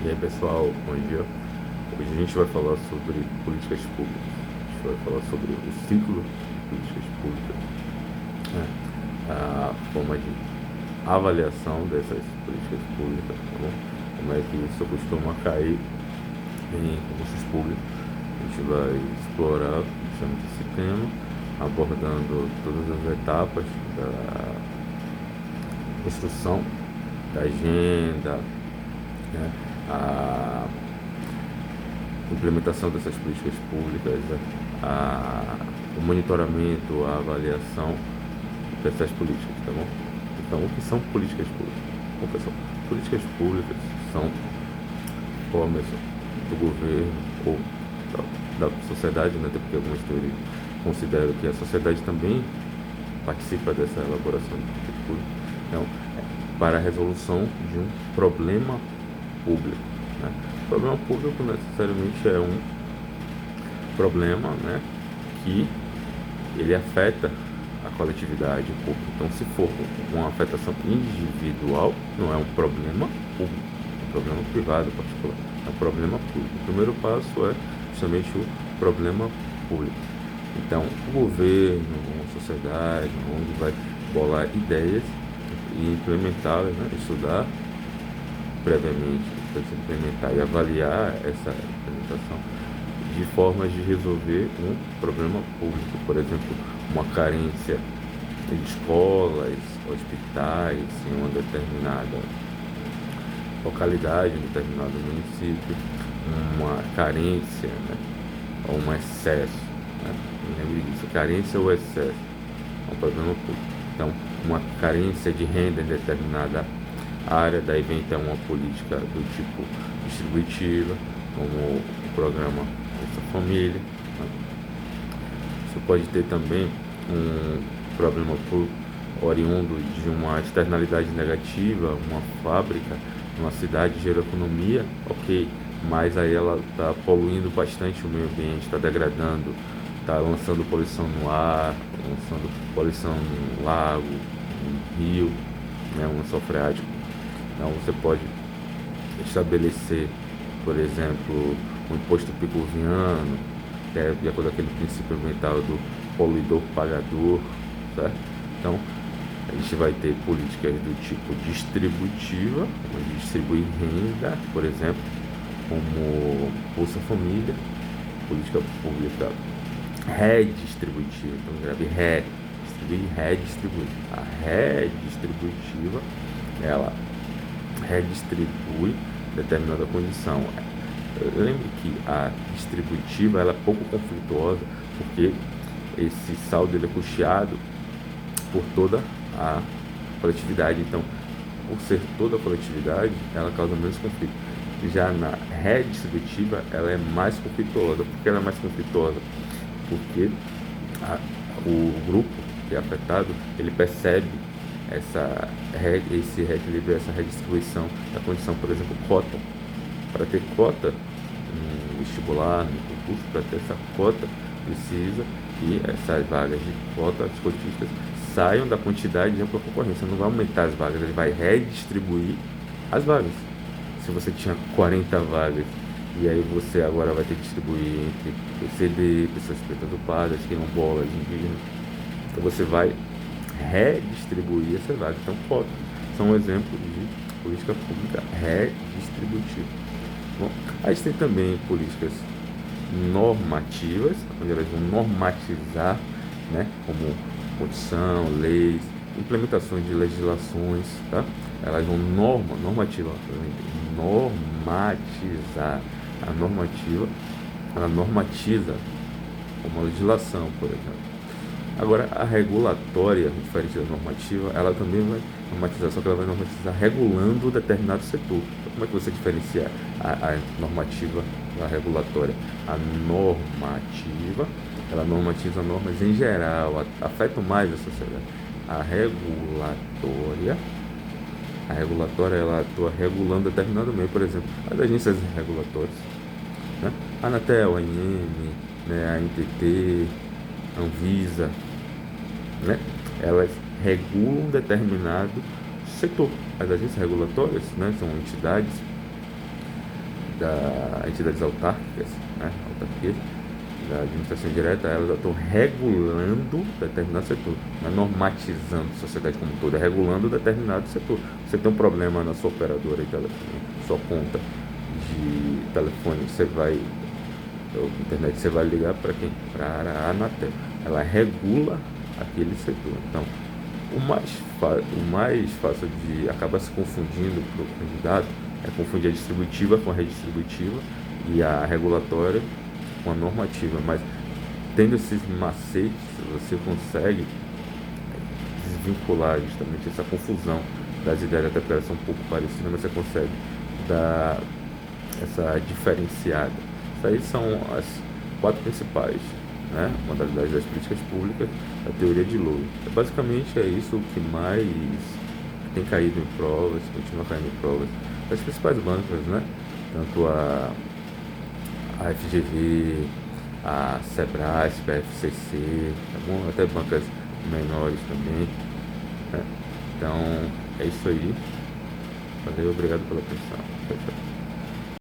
E aí pessoal, bom dia. Hoje a gente vai falar sobre políticas públicas. A gente vai falar sobre o ciclo de políticas públicas, né? A forma de avaliação dessas políticas públicas, tá bom? Como é que isso costuma cair em concursos públicos. A gente vai explorar justamente esse tema, abordando todas as etapas da construção da agenda, né? A implementação dessas políticas públicas, o monitoramento, a avaliação dessas políticas, tá bom? Então, o que são políticas públicas? Bom, pessoal, políticas públicas são formas do governo ou da sociedade, né? Até porque algumas teorias consideram que a sociedade também participa dessa elaboração de políticas públicas. Então, para a resolução de um problema público, né? O problema público necessariamente é um problema, né, que ele afeta a coletividade, o público. Então, se for uma afetação individual, não é um problema público, é um problema privado, particular, é um problema público. O primeiro passo é justamente o problema público. Então, o governo, a sociedade, onde vai bolar ideias e implementá-las, né, estudar previamente, para se implementar e avaliar essa implementação de formas de resolver um problema público, por exemplo, uma carência de escolas, hospitais em uma determinada localidade, em um determinado município, uma carência, né, ou um excesso, né? Lembre disso, carência ou excesso é um problema público. Então, uma carência de renda em determinada área, daí vem então uma política do tipo distributiva, como o programa Bolsa Família, né? Você pode ter também um problema oriundo de uma externalidade negativa, uma fábrica, uma cidade gera economia, ok, mas aí ela está poluindo bastante o meio ambiente, está degradando, está lançando poluição no ar, lançando poluição no lago, no rio, né, um lençol freático. Então você pode estabelecer, por exemplo, um imposto pigouviano, que é de acordo com aquele princípio ambiental do poluidor pagador, certo? Então, a gente vai ter políticas do tipo distributiva, onde distribuir renda, por exemplo, como Bolsa Família, política pública redistributiva, então grave distribuir, redistribuir. A redistributiva, ela redistribui determinada condição. Lembre que a distributiva ela é pouco conflituosa, porque esse saldo ele é custeado por toda a coletividade. Então, por ser toda a coletividade, ela causa menos conflito. Já na redistributiva, ela é mais conflituosa. Por que ela é mais conflituosa? Porque o grupo que é afetado, ele percebe esse reequilíbrio, essa redistribuição da condição. Por exemplo, cota. Para ter cota no vestibular, no concurso, para ter essa cota, precisa que essas vagas de cota, as cotistas, saiam da quantidade de ampla concorrência. Não vai aumentar as vagas, ele vai redistribuir as vagas. Se você tinha 40 vagas e aí você agora vai ter que distribuir entre PCD, pessoas pretas ocupadas, quilombolas, indígenas, então você vai redistribuir essa vaga. Então, cotas são um exemplo de política pública redistributiva. Bom, a gente tem também políticas normativas, onde elas vão normatizar, né, como condição, leis, implementações de legislações, tá? Elas vão normatizar. A normativa, ela normatiza uma legislação, por exemplo. Agora, a regulatória, diferente da normativa, ela também vai normatizar, só que ela vai normatizar regulando determinado setor. Então, como é que você diferencia a normativa da regulatória? A normativa, ela normatiza normas em geral, afetam mais a sociedade. A regulatória, ela atua regulando determinado meio, por exemplo, as agências regulatórias, né? A Anatel, a INM, né, a NTT, a Anvisa, né? Elas regulam determinado setor. As agências regulatórias, né, são entidades das entidades autárquicas, né, autarquias, da administração direta, elas estão regulando determinado setor, não é normatizando a sociedade como um todo, é regulando determinado setor. Você tem um problema na sua operadora de telefone, sua conta de telefone, você vai, ou internet, você vai ligar para quem? Para a Anatel. Ela regula aquele setor. Então, o mais fácil de acabar se confundindo para o candidato é confundir a distributiva com a redistributiva e a regulatória com a normativa, mas tendo esses macetes, você consegue desvincular justamente essa confusão das ideias, até porque elas são um pouco parecidas, mas você consegue dar essa diferenciada. Isso aí são as quatro principais, né, modalidades das políticas públicas da teoria de Lowe. Basicamente é isso o que mais tem caído em provas, continua caindo em provas das principais bancas, né? Tanto a FGV, a Sebrasp, a FCC, tá bom? Até bancas menores também, né? Então, é isso aí. Valeu, obrigado pela atenção. Tchau, tchau.